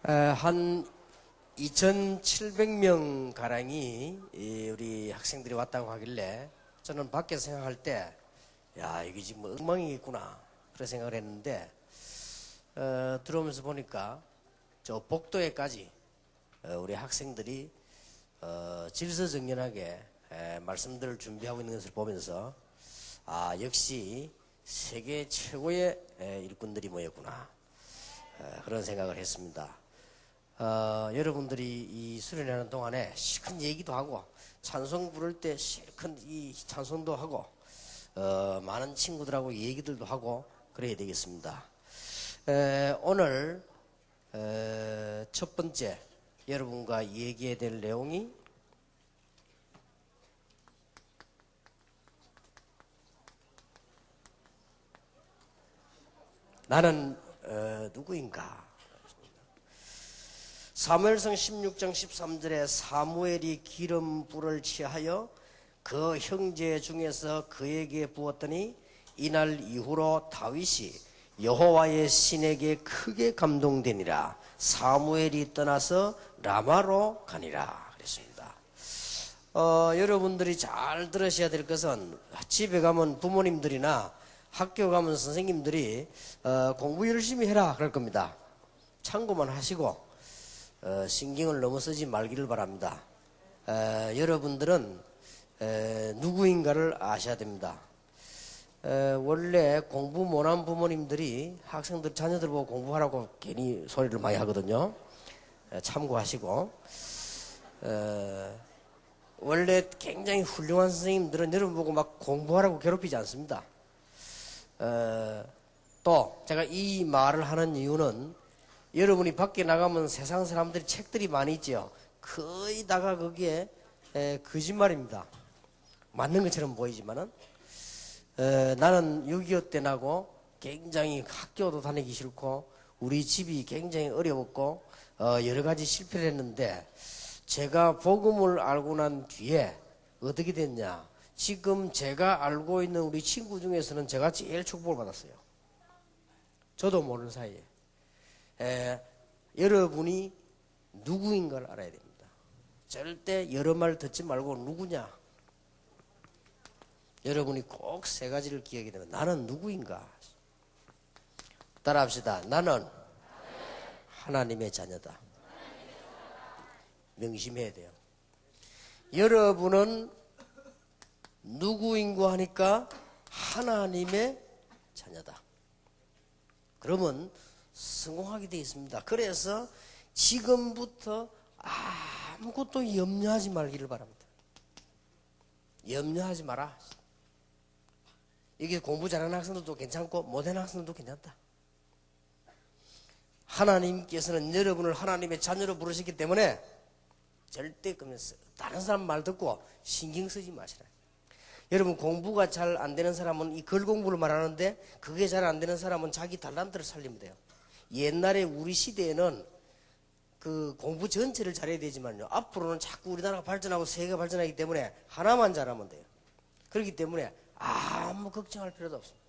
한 2,700명 가량이 우리 학생들이 왔다고 하길래 저는 밖에서 생각할 때 야, 이게 지금 뭐 엉망이겠구나 그런 생각을 했는데 들어오면서 보니까 저 복도에까지 우리 학생들이 질서정연하게 말씀들을 준비하고 있는 것을 보면서 아, 역시 세계 최고의 일꾼들이 모였구나 그런 생각을 했습니다. 여러분들이 이 수련하는 동안에 실컷 얘기도 하고 찬송 부를 때 실컷 이 찬송도 하고 많은 친구들하고 얘기들도 하고 그래야 되겠습니다. 오늘 첫 번째 여러분과 얘기해야 될 내용이 나는 누구인가? 사무엘상 16장 13절에 사무엘이 기름 불을 취하여 그 형제 중에서 그에게 부었더니 이날 이후로 다윗이 여호와의 신에게 크게 감동되니라. 사무엘이 떠나서 라마로 가니라 그랬습니다. 여러분들이 잘 들으셔야 될 것은 집에 가면 부모님들이나 학교 가면 선생님들이 공부 열심히 해라 그럴 겁니다. 참고만 하시고 신경을 너무 쓰지 말기를 바랍니다. 여러분들은 누구인가를 아셔야 됩니다. 원래 공부 못한 부모님들이 학생들 자녀들 보고 공부하라고 괜히 소리를 많이 하거든요. 참고하시고 원래 굉장히 훌륭한 선생님들은 여러분 보고 막 공부하라고 괴롭히지 않습니다. 또 제가 이 말을 하는 이유는 여러분이 밖에 나가면 세상 사람들이 책들이 많이 있죠. 거의 다가 거기에 거짓말입니다. 맞는 것처럼 보이지만은 나는 6.25 때 나고 굉장히 학교도 다니기 싫고 우리 집이 굉장히 어려웠고 여러 가지 실패를 했는데 제가 복음을 알고 난 뒤에 어떻게 됐냐. 지금 제가 알고 있는 우리 친구 중에서는 제가 제일 축복을 받았어요. 저도 모르는 사이에. 여러분이 누구인가를 알아야 됩니다. 절대 여러 말 듣지 말고 누구냐. 여러분이 꼭 세 가지를 기억해야 됩니다. 나는 누구인가. 따라합시다. 나는 하나님의 자녀다. 명심해야 돼요. 여러분은 누구인고 하니까 하나님의 자녀다. 그러면 성공하게 되어 있습니다. 그래서 지금부터 아무것도 염려하지 말기를 바랍니다. 염려하지 마라. 이게 공부 잘하는 학생들도 괜찮고 못하는 학생들도 괜찮다. 하나님께서는 여러분을 하나님의 자녀로 부르셨기 때문에 절대 다른 사람 말 듣고 신경 쓰지 마시라. 여러분 공부가 잘 안 되는 사람은 이 글 공부를 말하는데 그게 잘 안 되는 사람은 자기 달란트를 살리면 돼요. 옛날에 우리 시대에는 그 공부 전체를 잘해야 되지만요. 앞으로는 자꾸 우리나라가 발전하고 세계가 발전하기 때문에 하나만 잘하면 돼요. 그렇기 때문에 아무 걱정할 필요도 없습니다.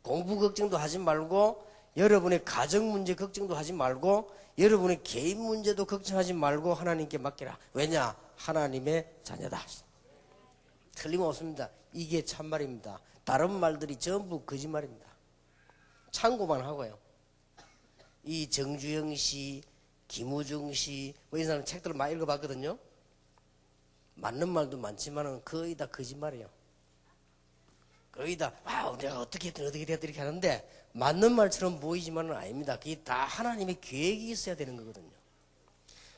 공부 걱정도 하지 말고 여러분의 가정 문제 걱정도 하지 말고 여러분의 개인 문제도 걱정하지 말고 하나님께 맡기라. 왜냐? 하나님의 자녀다. 틀림없습니다. 이게 참말입니다. 다른 말들이 전부 거짓말입니다. 참고만 하고요. 이 정주영 씨, 김우중 씨, 뭐 이 사람 책들을 많이 읽어봤거든요. 맞는 말도 많지만은 거의 다 거짓말이에요. 거의 다, 내가 어떻게 했든 이렇게 하는데 맞는 말처럼 보이지만은 아닙니다. 그게 다 하나님의 계획이 있어야 되는 거거든요.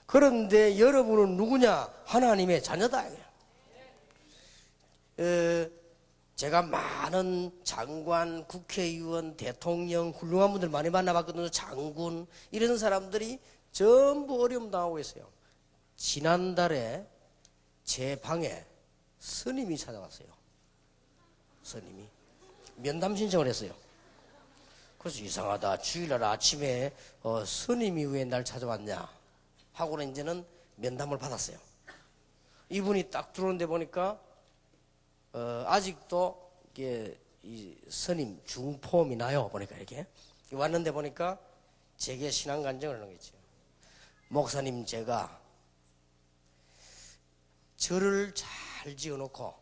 그런데 여러분은 누구냐? 하나님의 자녀다. 제가 많은 장관, 국회의원, 대통령, 훌륭한 분들 많이 만나봤거든요. 장군, 이런 사람들이 전부 어려움 당하고 있어요. 지난달에 제 방에 스님이 찾아왔어요. 스님이 면담 신청을 했어요. 그래서 이상하다. 주일날 아침에 스님이 왜 날 찾아왔냐 하고는 이제는 면담을 받았어요. 이분이 딱 들어오는데 보니까 아직도 이게 이 스님 중폼이 나요. 보니까 이렇게 왔는데 보니까 제게 신앙 간증을 하는 거죠. 목사님 제가 절을 잘 지어놓고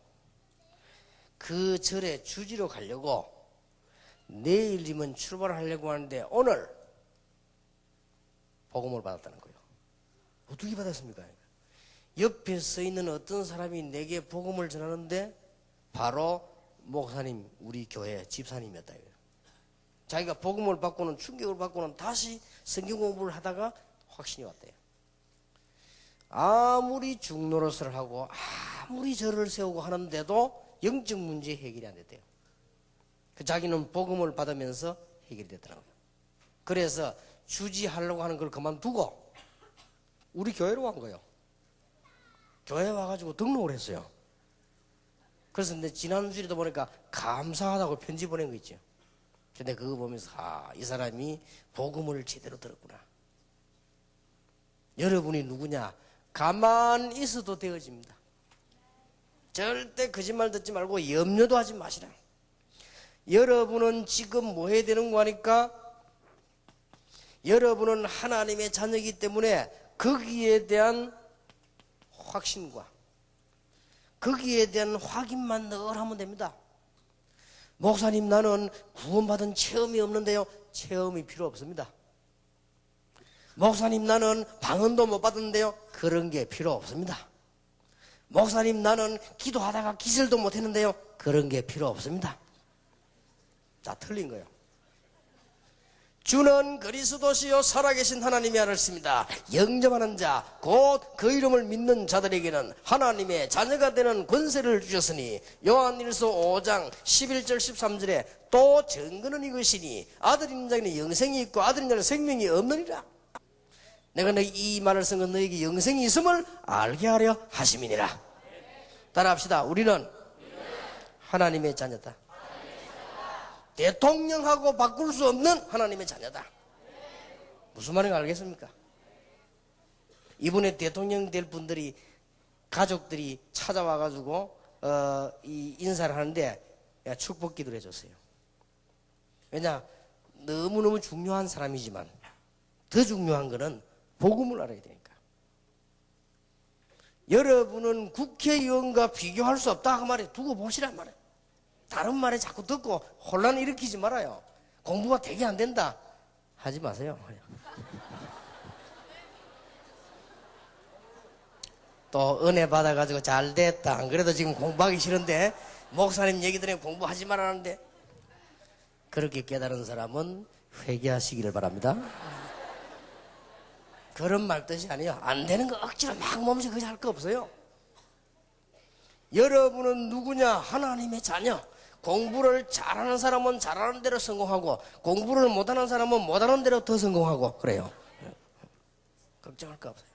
그 절에 주지로 가려고 내일이면 출발을 하려고 하는데 오늘 복음을 받았다는 거예요. 어떻게 받았습니까? 옆에 서 있는 어떤 사람이 내게 복음을 전하는데 바로 목사님 우리 교회 집사님이었다 이거예요. 자기가 복음을 받고는 충격을 받고는 다시 성경 공부를 하다가 확신이 왔대요. 아무리 중노릇을 하고 아무리 절을 세우고 하는데도 영적 문제 해결이 안 됐대요. 자기는 복음을 받으면서 해결이 됐더라고요. 그래서 주지하려고 하는 걸 그만두고 우리 교회로 간 거예요. 교회 와가지고 등록을 했어요. 그래서 근데 지난주에도 보니까 감사하다고 편지 보낸 거 있죠. 근데 그거 보면서 이 사람이 복음을 제대로 들었구나. 여러분이 누구냐? 가만 있어도 되어집니다. 절대 거짓말 듣지 말고 염려도 하지 마시라. 여러분은 지금 뭐 해야 되는 거 하니까 여러분은 하나님의 자녀이기 때문에 거기에 대한 확신과 거기에 대한 확인만 늘 하면 됩니다. 목사님 나는 구원받은 체험이 없는데요. 체험이 필요 없습니다. 목사님 나는 방언도 못 받았는데요. 그런 게 필요 없습니다. 목사님 나는 기도하다가 기절도 못 했는데요. 그런 게 필요 없습니다. 자, 틀린 거예요. 주는 그리스도시요 살아계신 하나님이 알았습니다. 영접하는 자 곧 그 이름을 믿는 자들에게는 하나님의 자녀가 되는 권세를 주셨으니 요한일서 5장 11절 13절에 또 증거는 이것이니 아들 있는 자에게는 영생이 있고 아들 있는 자에게는 생명이 없느니라. 내가 이 말을 쓴 건 너에게 영생이 있음을 알게 하려 하심이니라. 따라합시다. 우리는 하나님의 자녀다. 대통령하고 바꿀 수 없는 하나님의 자녀다. 무슨 말인가 알겠습니까? 이번에 대통령 될 분들이 가족들이 찾아와가지고 이 인사를 하는데 축복 기도를 해줬어요. 왜냐? 너무너무 중요한 사람이지만 더 중요한 거는 복음을 알아야 되니까. 여러분은 국회의원과 비교할 수 없다 그 말에 두고 보시란 말이에요. 다른 말에 자꾸 듣고 혼란을 일으키지 말아요. 공부가 되게 안 된다 하지 마세요. 또 은혜 받아가지고 잘 됐다. 안 그래도 지금 공부하기 싫은데 목사님 얘기 들으면 공부하지 말라는데, 그렇게 깨달은 사람은 회개하시기를 바랍니다. 그런 말 뜻이 아니에요. 안 되는 거 억지로 막 몸소 그저 할 거 없어요. 여러분은 누구냐? 하나님의 자녀. 공부를 잘하는 사람은 잘하는 대로 성공하고 공부를 못하는 사람은 못하는 대로 더 성공하고 그래요. 걱정할 거 없어요.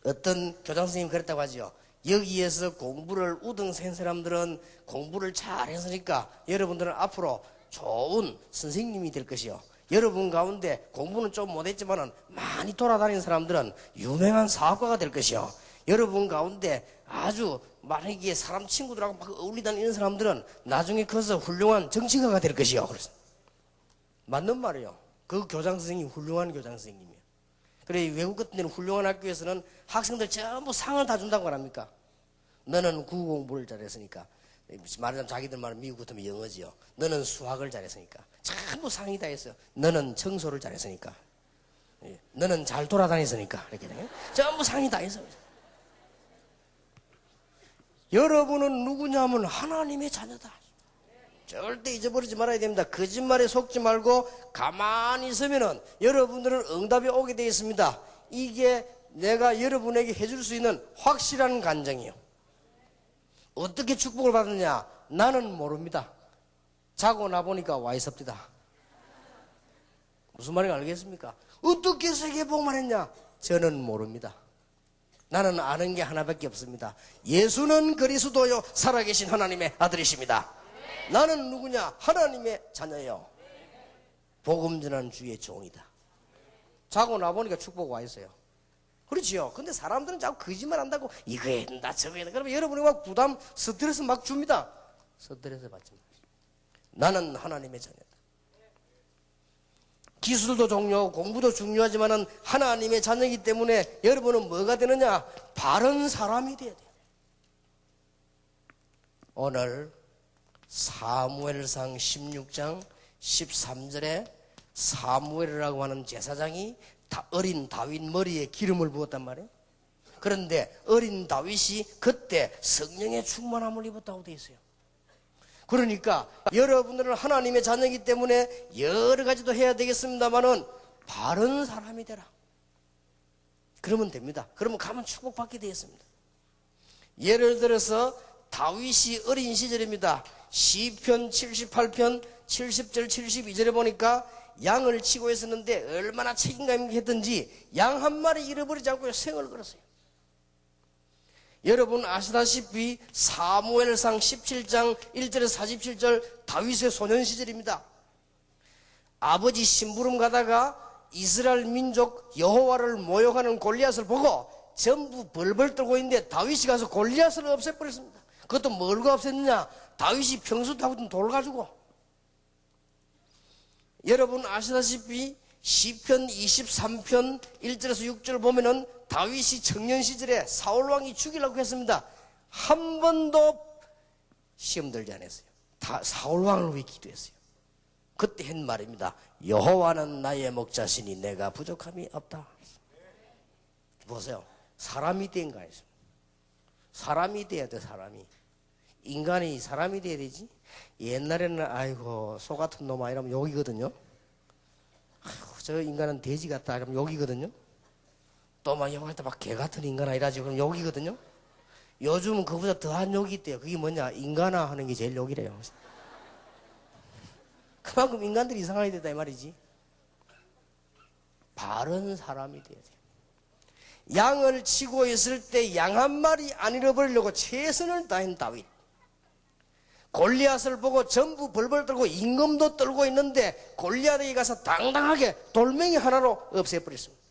어떤 교장 선생님이 그랬다고 하죠. 여기에서 공부를 우등생 사람들은 공부를 잘했으니까 여러분들은 앞으로 좋은 선생님이 될 것이요. 여러분 가운데 공부는 좀 못했지만 많이 돌아다니는 사람들은 유명한 사업가가 될 것이요. 여러분 가운데 아주 만약에 사람 친구들하고 막 어울리다니는 사람들은 나중에 커서 훌륭한 정치가가 될 것이요. 그래서 맞는 말이에요. 그 교장 선생님이 훌륭한 교장 선생님이에요. 그래 외국 같은 데는 훌륭한 학교에서는 학생들 전부 상을 다 준다고 합니까? 너는 국어 공부를 잘했으니까, 말하자면 자기들 말은 미국 같으면 영어지요. 너는 수학을 잘했으니까 전부 상이 다 했어요. 너는 청소를 잘했으니까, 너는 잘 돌아다녔으니까 이렇게 돼요. 전부 상이 다 했어요. 여러분은 누구냐면 하나님의 자녀다. 절대 잊어버리지 말아야 됩니다. 거짓말에 속지 말고 가만히 있으면은 여러분들은 응답이 오게 되어 있습니다. 이게 내가 여러분에게 해줄 수 있는 확실한 간증이에요. 어떻게 축복을 받느냐? 나는 모릅니다. 자고 나보니까 와 있습니다. 무슨 말인지 알겠습니까? 어떻게 세계복만 했냐? 저는 모릅니다. 나는 아는 게 하나밖에 없습니다. 예수는 그리스도요 살아계신 하나님의 아들이십니다. 나는 누구냐? 하나님의 자녀요. 복음 전하는 주의 종이다. 자고 나보니까 축복 와 있어요. 그렇지요. 근데 사람들은 자꾸 거짓말 한다고 이거 해야 된다 저거 해야 된다. 그러면 여러분이 막 부담 스트레스 막 줍니다. 스트레스 받지 마세요. 나는 하나님의 자녀다. 기술도 중요하고 공부도 중요하지만은 하나님의 자녀이기 때문에 여러분은 뭐가 되느냐? 바른 사람이 돼야 돼요. 오늘 사무엘상 16장 13절에 사무엘이라고 하는 제사장이 어린 다윗 머리에 기름을 부었단 말이에요. 그런데 어린 다윗이 그때 성령의 충만함을 입었다고 되어 있어요. 그러니까 여러분들은 하나님의 자녀이기 때문에 여러 가지도 해야 되겠습니다만은 바른 사람이 되라. 그러면 됩니다. 그러면 가면 축복받게 되었습니다. 예를 들어서 다윗이 어린 시절입니다. 시편 78편 70절 72절에 보니까 양을 치고 있었는데 얼마나 책임감 있게 했던지 양 한 마리 잃어버리지 않고 생을 걸었어요. 여러분 아시다시피 사무엘상 17장 1절에서 47절 다윗의 소년 시절입니다. 아버지 심부름 가다가 이스라엘 민족 여호와를 모욕하는 골리앗을 보고 전부 벌벌 떨고 있는데 다윗이 가서 골리앗을 없애버렸습니다. 그것도 뭘로 없앴느냐? 다윗이 평소 타고 있던 돌 가지고. 여러분 아시다시피 시편 23편 1절에서 6절을 보면은 다윗이 청년 시절에 사울왕이 죽이려고 했습니다. 한 번도 시험 들지 않았어요. 사울왕을 위해 기도했어요. 그때 한 말입니다. 여호와는 나의 목자시니 내가 부족함이 없다. 보세요. 사람이 된 거예요. 사람이 돼야 돼. 사람이. 인간이 사람이 돼야 되지. 옛날에는 아이고 소 같은 놈아 이러면 욕이거든요. 아이고 저 인간은 돼지 같다 이러면 욕이거든요. 또 막 욕할 때 막 개 같은 인간아 이라지 그럼 욕이거든요. 요즘은 그보다 더한 욕이 있대요. 그게 뭐냐? 인간아 하는 게 제일 욕이래요. 그만큼 인간들이 이상하게 됐다 이 말이지. 바른 사람이 돼야 돼요. 양을 치고 있을 때 양 한 마리 안 잃어버리려고 최선을 다한 다윗. 골리앗을 보고 전부 벌벌 떨고 임금도 떨고 있는데 골리앗에게 가서 당당하게 돌멩이 하나로 없애버렸습니다.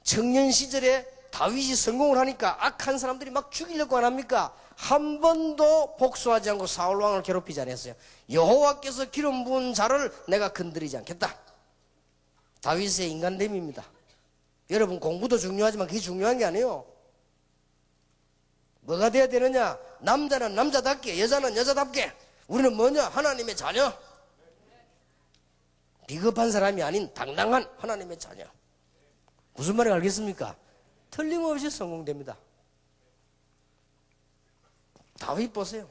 청년 시절에 다윗이 성공을 하니까 악한 사람들이 막 죽이려고 안 합니까? 한 번도 복수하지 않고 사울왕을 괴롭히지 않았어요. 여호와께서 기름 부은 자를 내가 건드리지 않겠다. 다윗의 인간됨입니다. 여러분 공부도 중요하지만 그게 중요한 게 아니에요. 뭐가 돼야 되느냐? 남자는 남자답게, 여자는 여자답게. 우리는 뭐냐? 하나님의 자녀. 비겁한 사람이 아닌 당당한 하나님의 자녀. 무슨 말인지 알겠습니까? 틀림없이 성공됩니다. 다윗 보세요.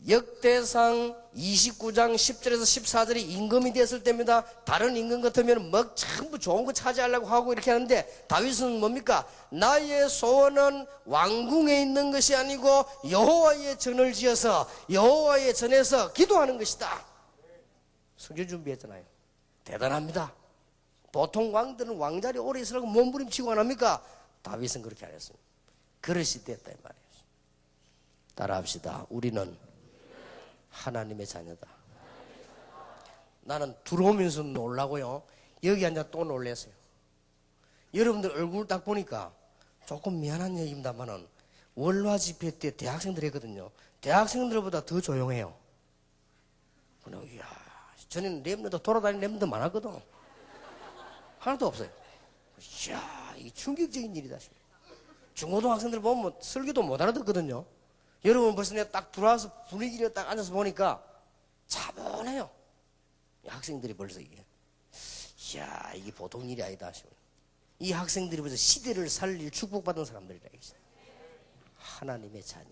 역대상 29장 10절에서 14절이 임금이 됐을 때입니다. 다른 임금 같으면 막 전부 좋은 거 차지하려고 하고 이렇게 하는데 다윗은 뭡니까? 나의 소원은 왕궁에 있는 것이 아니고 여호와의 전을 지어서 여호와의 전에서 기도하는 것이다. 성전 준비했잖아요. 대단합니다. 보통 왕들은 왕자리 오래 있으라고 몸부림치고 안 합니까? 다윗은 그렇게 안 했습니다. 그릇이 됐다 이 말이에요. 따라합시다. 우리는 하나님의 자녀다. 나는 들어오면서 놀라고요. 여기 앉아 또 놀랐어요. 여러분들 얼굴 딱 보니까 조금 미안한 얘기입니다만은 월화 집회 때 대학생들 했거든요. 대학생들보다 더 조용해요. 그냥 이야, 전에는 랩너도 돌아다니는 랩너도 많았거든. 하나도 없어요. 이야, 이게 충격적인 일이다. 중고등학생들 보면 설교도 못 알아듣거든요. 여러분 벌써 내가 딱 들어와서 분위기를 딱 앉아서 보니까 차분해요. 학생들이 벌써 이게. 이야, 이게 보통 일이 아니다. 이 학생들이 벌써 시대를 살릴 축복받은 사람들이라. 하나님의 자녀.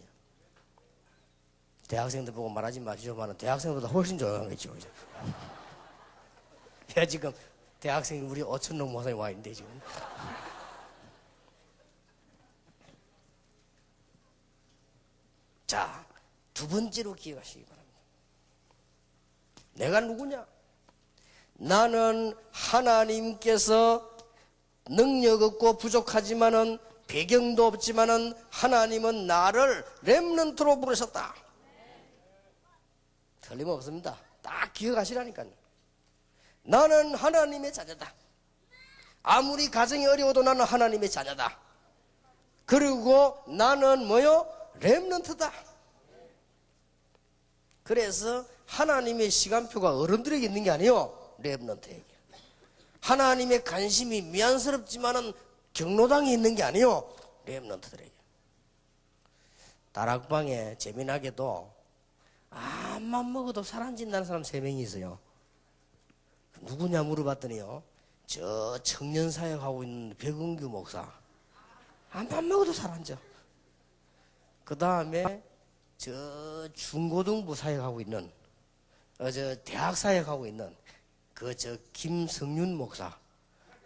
대학생들 보고 말하지 마시지만 대학생보다 훨씬 조용하겠죠. 야, 지금 대학생이 우리 5,000명 모상에 와 있는데 지금. 자, 두 번째로 기억하시기 바랍니다. 내가 누구냐? 나는 하나님께서 능력 없고 부족하지만은 배경도 없지만은 하나님은 나를 렘넌트로 부르셨다. 틀림없습니다. 딱 기억하시라니까요. 나는 하나님의 자녀다. 아무리 가정이 어려워도 나는 하나님의 자녀다. 그리고 나는 뭐요? 렘넌트다. 그래서 하나님의 시간표가 어른들에게 있는 게 아니에요. 렘넌트에게. 하나님의 관심이 미안스럽지만은 경로당에 있는 게 아니에요. 렘넌트들에게. 다락방에 재미나게도 암만 먹어도 살 안 찐다는 사람 3명이 있어요. 누구냐 물어봤더니요, 저 청년사역하고 있는 백은규 목사. 암만 먹어도 살 안 쪄. 그 다음에 저 중고등부 사역하고 있는, 저 대학 사역하고 있는 저 김성윤 목사.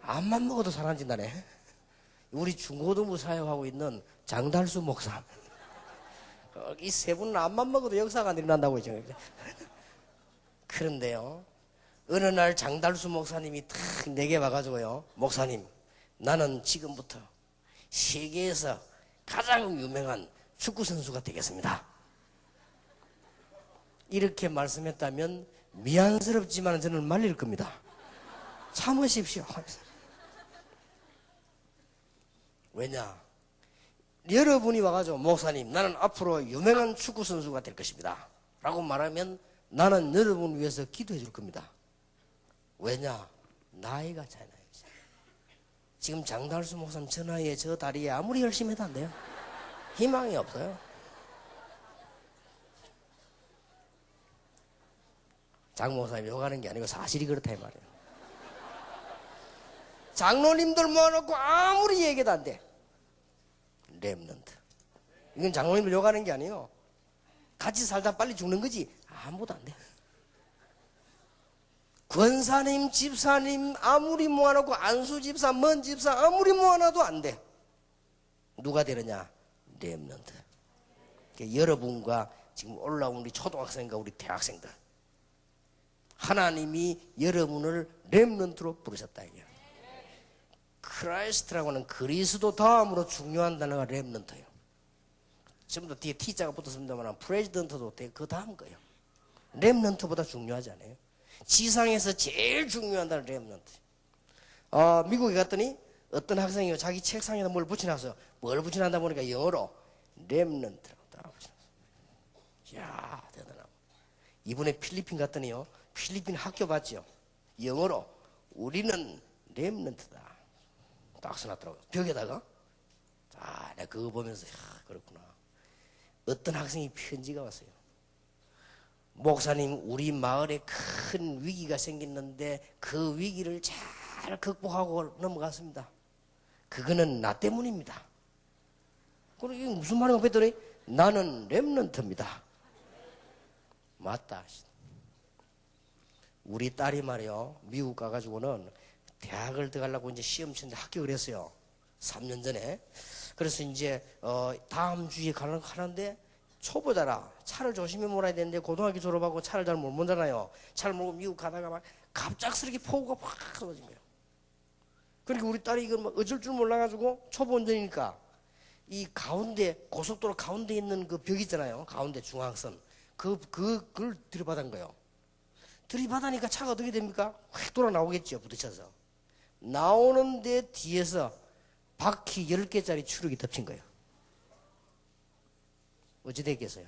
암만 먹어도 살 안 찐다네. 우리 중고등부 사역하고 있는 장달수 목사. 이 3분은 암만 먹어도 역사가 안 일어난다고 했죠. 그런데요, 어느 날 장달수 목사님이 탁 내게 와가지고요, 목사님, 나는 지금부터 세계에서 가장 유명한 축구선수가 되겠습니다. 이렇게 말씀했다면 미안스럽지만 저는 말릴 겁니다. 참으십시오. 왜냐? 여러분이 와가지고 목사님, 나는 앞으로 유명한 축구선수가 될 것입니다 라고 말하면 나는 여러분을 위해서 기도해 줄 겁니다. 왜냐? 나이가 차이 나요. 지금 장달수 목사님 저 나이에 저 다리에 아무리 열심히 해도 안 돼요. 희망이 없어요. 장 목사님 욕하는 게 아니고 사실이 그렇다 이 말이에요. 장로님들 모아놓고 아무리 얘기해도 안 돼. 렘넌트. 이건 장로님들 욕하는 게 아니에요. 같이 살다 빨리 죽는 거지 아무도 안 돼. 권사님, 집사님 아무리 모아놓고 안수 집사, 먼 집사 아무리 모아놔도 안 돼. 누가 되느냐? 렘넌트. 여러분과 지금 올라온 우리 초등학생과 우리 대학생들, 하나님이 여러분을 렘넌트로 부르셨다 이게. 크라이스트라고 하는 그리스도 다음으로 중요한 단어가 렘넌트예요. 전부 다 뒤에 T자가 붙었습니다만 프레지던트도 그 다음 거예요. 렘넌트보다 중요하지 않아요. 지상에서 제일 중요한 단어 렘넌트. 미국에 갔더니 어떤 학생이 자기 책상에다 뭘 붙여놨어요. 뭘 붙여놨다 보니까 영어로 렘넌트라고 딱 붙여놨어요. 이야, 대단하고. 이번에 필리핀 갔더니요, 필리핀 학교 봤죠. 영어로 우리는 렘넌트다 딱 써놨더라고요. 벽에다가. 아, 내가 그거 보면서 그렇구나. 어떤 학생이 편지가 왔어요. 목사님, 우리 마을에 큰 위기가 생겼는데 그 위기를 잘 극복하고 넘어갔습니다. 그거는 나 때문입니다. 그럼 이게 무슨 말인가 했더니 나는 렘넌트입니다. 맞다. 우리 딸이 말이요, 미국 가가지고는 대학을 들어가려고 이제 시험 치는데 합격을 했어요. 3년 전에. 그래서 이제 다음 주에 가는데 초보자라 차를 조심히 몰아야 되는데 고등학교 졸업하고 차를 잘 못 몰잖아요. 차를 몰고 미국 가다가 막 갑작스럽게 폭우가 팍 쏟아진 거예요. 그러니까 우리 딸이 이걸 막 어쩔 줄 몰라가지고 초보 운전이니까 이 가운데 고속도로 가운데 있는 그 벽 있잖아요. 가운데 중앙선 그걸 들이받은 거예요. 들이받으니까 차가 어떻게 됩니까? 확 돌아 나오겠죠. 부딪혀서 나오는데 뒤에서 바퀴 10개짜리 추력이 덮친 거예요. 어찌 됐겠어요?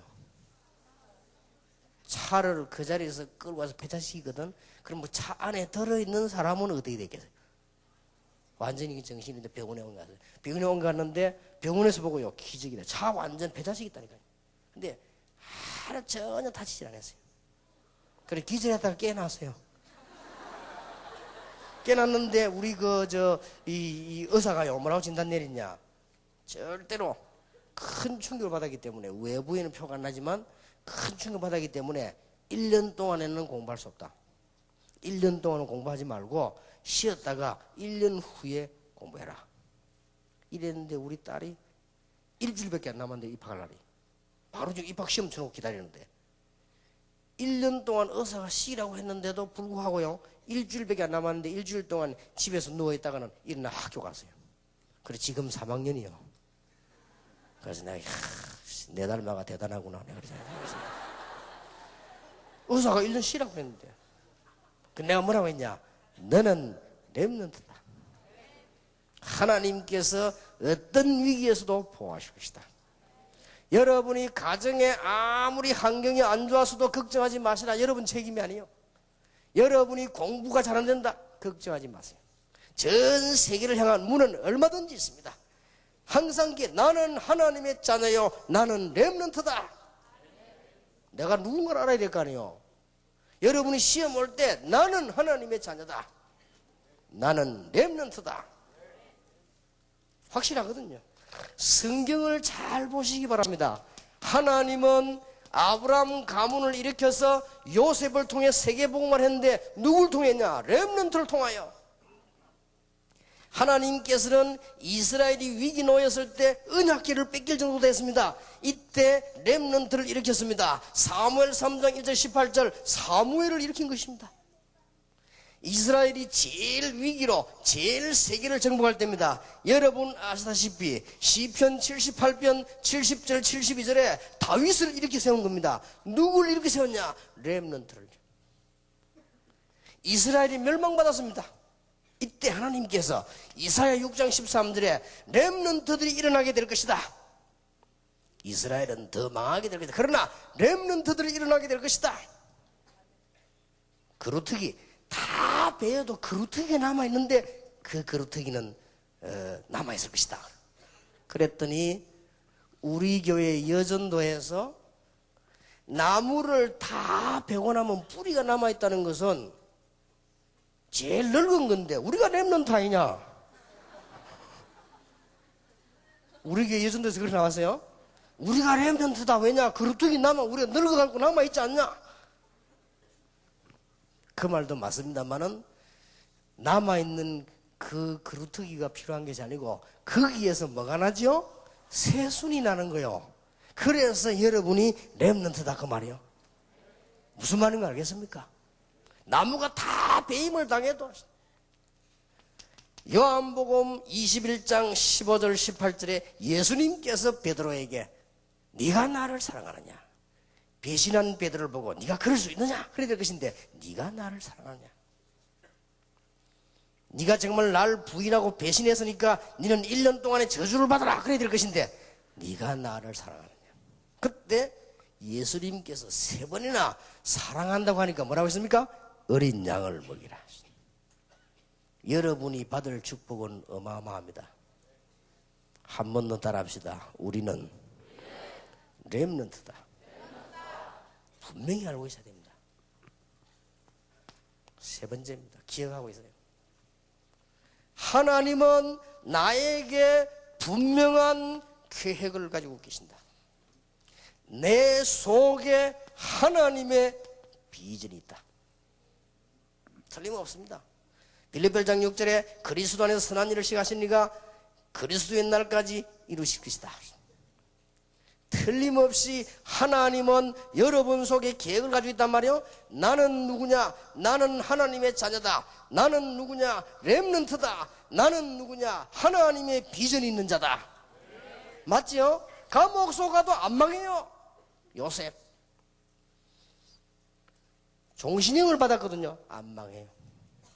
차를 그 자리에서 끌고 와서 폐차시키거든. 그럼 뭐 차 안에 들어있는 사람은 어떻게 됐겠어요? 완전히 정신인데 병원에 온 거예요. 병원에 온 거 갔는데 병원에서 보고요, 기적이네. 차 완전 폐차시켰다니까요. 근데 하나 전혀 다치질 않았어요. 그래 기절했다가 깨났어요. 깨났는데 우리 이 의사가요, 뭐라고 진단 내리냐? 절대로 큰 충격을 받았기 때문에, 외부에는 표가 안 나지만 큰 충격을 받았기 때문에 1년 동안에는 공부할 수 없다. 1년 동안은 공부하지 말고 쉬었다가 1년 후에 공부해라. 이랬는데 우리 딸이 일주일밖에 안 남았는데 입학할 날이. 바로 지금 입학 시험 쳐놓고 기다리는데 1년 동안 의사가 쉬라고 했는데도 불구하고요, 일주일밖에 안 남았는데 일주일 동안 집에서 누워있다가는 일어나 학교 갔어요. 그래 지금 3학년이요. 그래서 내가 내 닮아가 대단하구나 내가 그랬어요. 의사가 1년 쉬라고 했는데 내가 뭐라고 했냐? 너는 렘넌트다. 하나님께서 어떤 위기에서도 보호하실 것이다. 여러분이 가정에 아무리 환경이 안 좋아서도 걱정하지 마시라. 여러분 책임이 아니에요. 여러분이 공부가 잘 안 된다, 걱정하지 마세요. 전 세계를 향한 문은 얼마든지 있습니다. 항상 나는 하나님의 자녀요, 나는 렘넌트다. 내가 누군가를 알아야 될 거 아니에요. 여러분이 시험 올 때 나는 하나님의 자녀다, 나는 렘넌트다, 확실하거든요. 성경을 잘 보시기 바랍니다. 하나님은 아브라함 가문을 일으켜서 요셉을 통해 세계복음을 했는데 누굴 통했냐? 렘넌트를 통하여. 하나님께서는 이스라엘이 위기 놓였을 때 언약궤를 뺏길 정도 됐습니다. 이때 렘넌트를 일으켰습니다. 사무엘 3장 1절 18절 사무엘을 일으킨 것입니다. 이스라엘이 제일 위기로 제일 세계를 정복할 때입니다. 여러분 아시다시피 시편 78편 70절 72절에 다윗을 일으켜 세운 겁니다. 누구를 일으켜 세웠냐? 렘넌트를. 이스라엘이 멸망받았습니다. 이때 하나님께서 이사야 6장 13절에 렘넌트들이 일어나게 될 것이다. 이스라엘은 더 망하게 될 것이다. 그러나 렘넌트들이 일어나게 될 것이다. 그루터기 다 베어도 그루터기가 남아있는데 그 그루터기는 남아있을 것이다. 그랬더니 우리 교회 여전도에서 나무를 다 베고 나면 뿌리가 남아있다는 것은 제일 늙은 건데 우리가 렘넌트 아니냐? 우리 교회 여전도에서 그렇게 나왔어요. 우리가 렘넌트다. 왜냐? 그루터기 남아 우리가 늙어갖고 남아있지 않냐? 그 말도 맞습니다만은 남아있는 그 그루터기가 필요한 것이 아니고 거기에서 뭐가 나죠? 새순이 나는 거요. 그래서 여러분이 렘넌트다 그 말이요. 무슨 말인가 알겠습니까? 나무가 다 배임을 당해도. 요한복음 21장 15절 18절에 예수님께서 베드로에게 네가 나를 사랑하느냐? 배신한 베드로를 보고 네가 그럴 수 있느냐? 그래야 될 것인데 네가 나를 사랑하느냐? 네가 정말 날 부인하고 배신했으니까 너는 1년 동안의 저주를 받아라. 그래야 될 것인데 네가 나를 사랑하느냐? 그때 예수님께서 3번이나 사랑한다고 하니까 뭐라고 했습니까? 어린 양을 먹이라. 여러분이 받을 축복은 어마어마합니다. 한 번 더 따라합시다. 우리는 렘넌트다. 분명히 알고 있어야 됩니다. 3번째입니다. 기억하고 있어요. 하나님은 나에게 분명한 계획을 가지고 계신다. 내 속에 하나님의 비전이 있다. 틀림없습니다. 빌립보서 6절에 그리스도 안에서 선한 일을 시작하신 이가 그리스도의 날까지 이루실 것이다. 틀림없이 하나님은 여러분 속에 계획을 가지고 있단 말이에요. 나는 누구냐? 나는 하나님의 자녀다. 나는 누구냐? 렘넌트다. 나는 누구냐? 하나님의 비전이 있는 자다. 맞지요? 감옥 속아도 안 망해요. 요셉 종신형을 받았거든요. 안 망해요.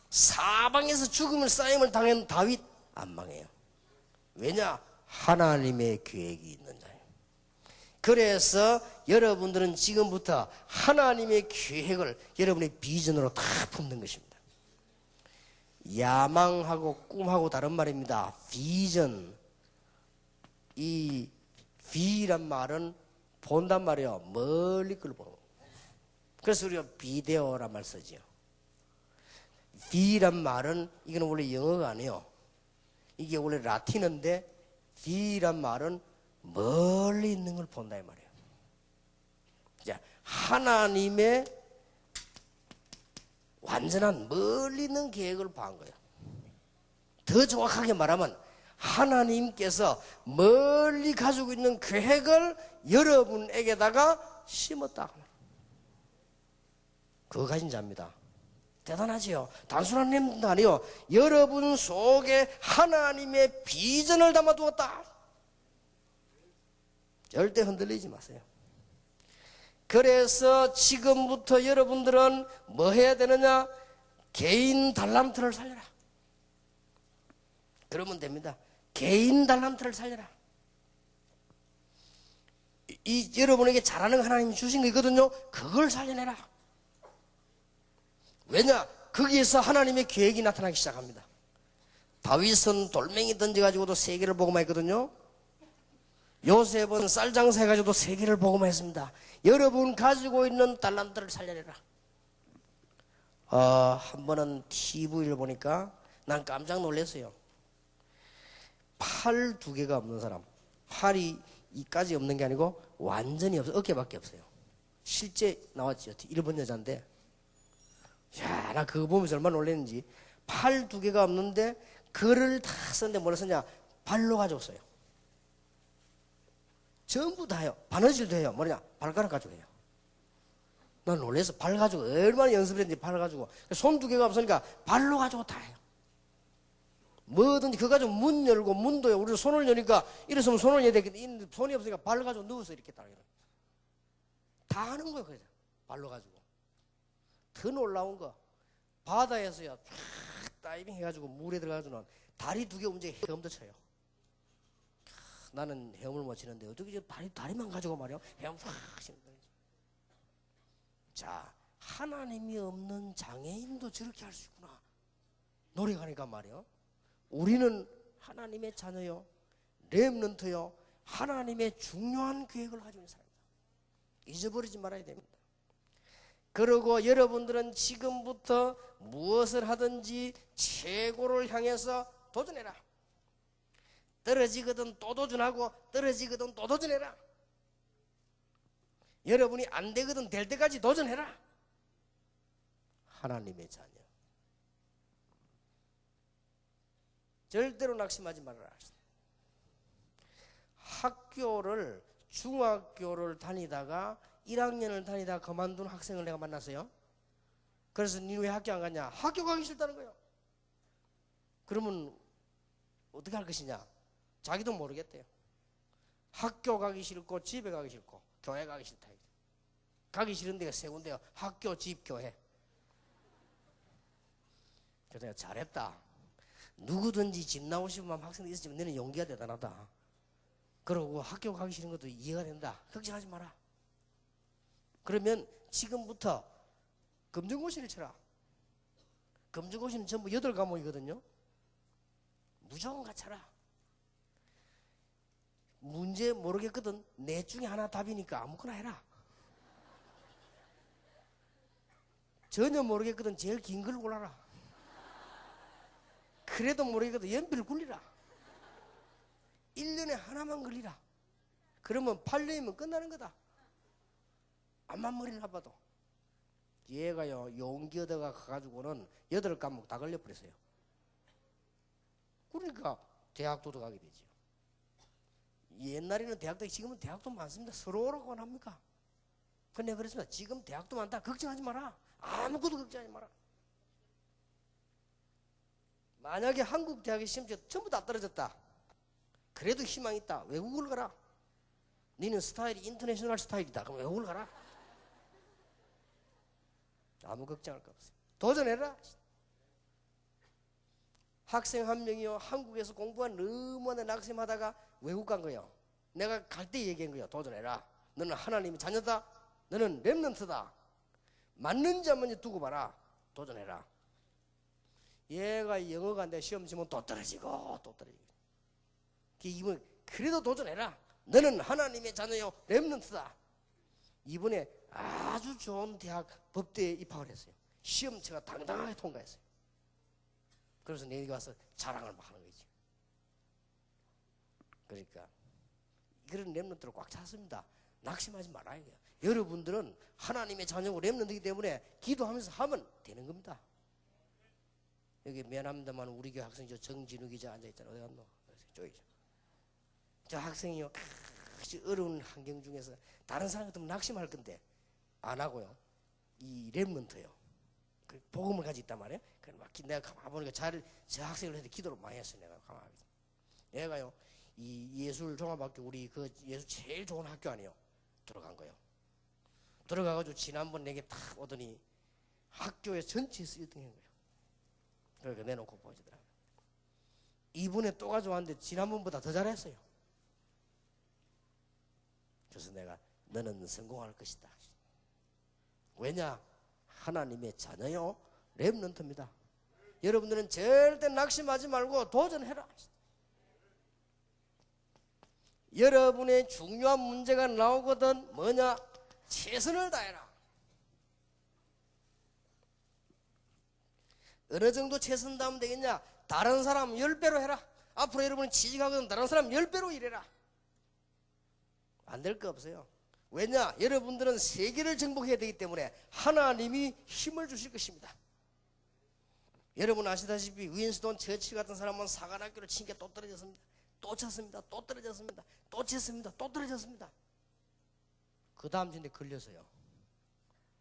사방에서 죽음을 쌓임을 당한 다윗 안 망해요. 왜냐? 하나님의 계획이 있는 자예요. 그래서 여러분들은 지금부터 하나님의 계획을 여러분의 비전으로 다 품는 것입니다. 야망하고 꿈하고 다른 말입니다. 비전. 이 비란 말은 본단 말이에요. 멀리 걸 보는 거. 그래서 우리가 비데오란 말 쓰죠. 비란 말은 이건 원래 영어가 아니에요. 이게 원래 라틴어인데 비란 말은 멀리 있는 걸 본다 이 말이에요. 자, 하나님의 완전한 멀리 있는 계획을 봐한 거예요. 더 정확하게 말하면 하나님께서 멀리 가지고 있는 계획을 여러분에게다가 심었다. 그거 가진 자입니다. 대단하지요? 단순한 렘넌트 아니요. 여러분 속에 하나님의 비전을 담아두었다. 절대 흔들리지 마세요. 그래서 지금부터 여러분들은 뭐 해야 되느냐? 개인 달란트를 살려라. 그러면 됩니다. 개인 달란트를 살려라. 이 여러분에게 잘하는 거 하나님이 주신 거 있거든요. 그걸 살려내라. 왜냐? 거기에서 하나님의 계획이 나타나기 시작합니다. 다윗은 돌멩이 던져가지고도 세계를 복음했거든요. 요셉은 쌀 장사해가지고도 세계를 복음했습니다. 여러분 가지고 있는 달란트를 살려내라. 한 번은 TV를 보니까 난 깜짝 놀랐어요. 팔 2개가 없는 사람, 팔이 이까지 없는 게 아니고 완전히 없어요. 어깨밖에 없어요. 실제 나왔죠. 일본 여자인데, 야, 나 그거 보면서 얼마나 놀랐는지. 팔 2개가 없는데 글을 다 썼는데 뭐라 썼냐? 발로 가져왔어요. 전부 다 해요. 바느질도 해요. 뭐냐? 발가락 가지고 해요. 난 놀라서 발 가지고 얼마나 연습을 했는지 발 가지고. 손 2개가 없으니까 발로 가지고 다 해요. 뭐든지 그거 가지고 문 열고, 문도요. 우리도 손을 여니까 이랬으면 손을 여야 되겠는데 손이 없으니까 발 가지고 누워서 이렇게 다 하는 거예요. 그래서 발로 가지고. 더 놀라운 거, 바다에서야 쫙 다이빙 해가지고 물에 들어가서는 다리 2개 움직여 헤엄도 쳐요. 나는 헤엄을 못 치는데 어떻게 저 다리만 가지고 말이야 헤엄 쫙 치는 거예요. 자, 하나님이 없는 장애인도 저렇게 할 수 있구나. 노력하니까 말이야. 우리는 하나님의 자녀요, 렘넌트요, 하나님의 중요한 계획을 가지고 있는 사람입니다. 잊어버리지 말아야 됩니다. 그리고 여러분들은 지금부터 무엇을 하든지 최고를 향해서 도전해라. 떨어지거든 또 도전하고, 떨어지거든 또 도전해라. 여러분이 안 되거든 될 때까지 도전해라. 하나님의 자녀. 절대로 낙심하지 말아라. 학교를, 중학교를 다니다가 1학년을 다니다가 그만둔 학생을 내가 만났어요. 그래서 니 왜 학교 안 갔냐? 학교 가기 싫다는 거예요. 그러면 어떻게 할 것이냐? 자기도 모르겠대요. 학교 가기 싫고 집에 가기 싫고 교회 가기 싫다. 가기 싫은 데가 3군데요. 학교, 집, 교회. 그래서 내가 잘했다. 누구든지 집 나오고 싶으면 학생들 있었지만 너는 용기가 대단하다. 그러고 학교 가기 싫은 것도 이해가 된다. 걱정하지 마라. 그러면 지금부터 검정고시를 쳐라. 검정고시는 전부 8과목이거든요. 무조건 갖춰라. 문제 모르겠거든. 넷 중에 하나 답이니까 아무거나 해라. 전혀 모르겠거든. 제일 긴 걸 골라라. 그래도 모르겠거든. 연필을 굴리라. 1년에 하나만 걸리라. 그러면 8년이면 끝나는 거다. 암만 머리를 나빠도. 얘가요, 용기 얻어가 가가지고는 8과목 다 걸려버렸어요. 그러니까 대학도 들어가게 되죠. 옛날에는 대학도, 지금은 대학도 많습니다. 서로라고 합니까? 근데 그렇습니다. 지금 대학도 많다. 걱정하지 마라. 아무것도 걱정하지 마라. 만약에 한국 대학의 시험지가 전부 다 떨어졌다. 그래도 희망이 있다. 외국을 가라. 너는 스타일이 인터내셔널 스타일이다. 그럼 외국을 가라. 아무 걱정할 거 없어요. 도전해라. 학생 한 명이요, 한국에서 공부가 너무나 낙심하다가 외국 간 거예요. 내가 갈 때 얘기한 거예요. 도전해라. 너는 하나님의 자녀다. 너는 렘넌트다. 맞는지 안 맞는지 두고 봐라. 도전해라. 얘가 영어가 안 돼. 시험 치면 또 떨어지고 또 떨어지고. 이번 그래도 도전해라. 너는 하나님의 자녀요, 렘넌트다. 이번에 아주 좋은 대학 법대에 입학을 했어요. 시험체가 당당하게 통과했어요. 그래서 내일 와서 자랑을 막 하는 거지. 그러니까 그런 렘넌트를 꽉 찼습니다. 낙심하지 말아야 돼요. 여러분들은 하나님의 자녀고 렘넌트이기 때문에 기도하면서 하면 되는 겁니다. 여기 미안합니다만 우리 교회 학생 저 정진우 기자 앉아있잖아요. 어디 갔노? 저기죠. 저 학생이요, 아주 어려운 환경 중에서 다른 사람 같으면 낙심할 건데 안 하고요, 이 렘넌트예요. 그 복음을 가지고 있단 말이에요. 그래서 막 내가 가만 보니까 저 학생을 해도 기도를 많이 했어요. 내가 가만히. 얘가요, 이 예술 종합학교, 우리 그 예술 제일 좋은 학교 아니에요. 들어간 거예요. 들어가가지고 지난번 내게 딱 오더니 학교에 전체에서 1등 한 거예요. 그러니까 내놓고 보여주더라고요. 이번에 또 가져왔는데 지난번보다 더 잘했어요. 그래서 내가 너는 성공할 것이다. 왜냐? 하나님의 자녀요 렘넌트입니다. 여러분들은 절대 낙심하지 말고 도전해라. 여러분의 중요한 문제가 나오거든 뭐냐? 최선을 다해라. 어느 정도 최선 다하면 되겠냐? 다른 사람 10배로 해라. 앞으로 여러분이 취직하거든 다른 사람 10배로 일해라. 안 될 거 없어요. 왜냐? 여러분들은 세계를 정복해야 되기 때문에 하나님이 힘을 주실 것입니다. 여러분 아시다시피 윈스턴 처칠 같은 사람은 사관학교를 친 게 또 떨어졌습니다. 또 쳤습니다. 또 떨어졌습니다. 또 쳤습니다. 또 떨어졌습니다. 그 다음 주에 걸려서요.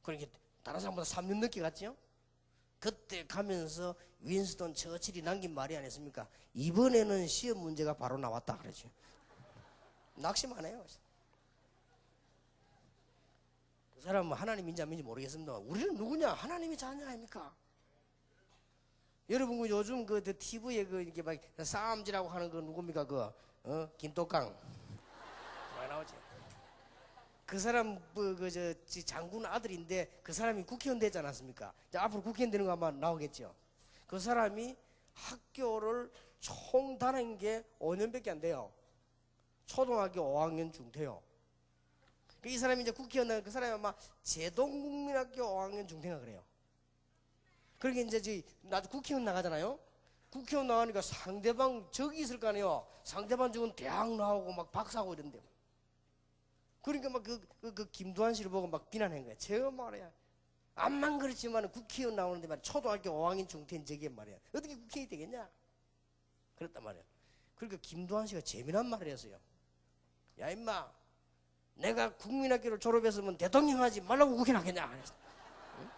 그러니까 다른 사람보다 3년 늦게 갔죠. 그때 가면서 윈스턴 처칠이 남긴 말이 아니었습니까? 이번에는 시험 문제가 바로 나왔다 그러죠. 낙심 안 해요. 그 사람은 하나님인지 아닌지 모르겠습니다. 우리는 누구냐? 하나님의 자녀 아닙니까? 여러분 요즘 그 TV에 그 이렇게 막 싸움질하고 하는 그 누굽니까? 김똑강 많이 나오지. 그 사람 저 장군 아들인데 그 사람이 국회의원 되지 않았습니까? 이제 앞으로 국회의원 되는 거 아마 나오겠죠. 그 사람이 학교를 총 다닌 게 5년밖에 안 돼요. 초등학교 5학년 중퇴요. 이 사람이 이제 국회의원 그 사람이 아마 제동국민학교 5학년 중퇴가 그래요. 그러니까 이제 나도 국회의원 나가잖아요. 국회의원 나가니까 상대방 적이 있을 거 아니에요. 상대방 적은 대학 나오고 막 박사하고 이런데. 그러니까 막 그 김두한 씨를 보고 막 비난한 거야. 제가 말이야. 암만 그렇지만 국회의원 나오는데 말이야. 초등학교 5학년 중퇴인 적이 말이야. 어떻게 국회의원이 되겠냐? 그랬단 말이야. 그러니까 김두한 씨가 재미난 말을 했어요. 야 임마, 내가 국민학교를 졸업했으면 대통령 하지 말라고 국회의원 하겠냐? 응?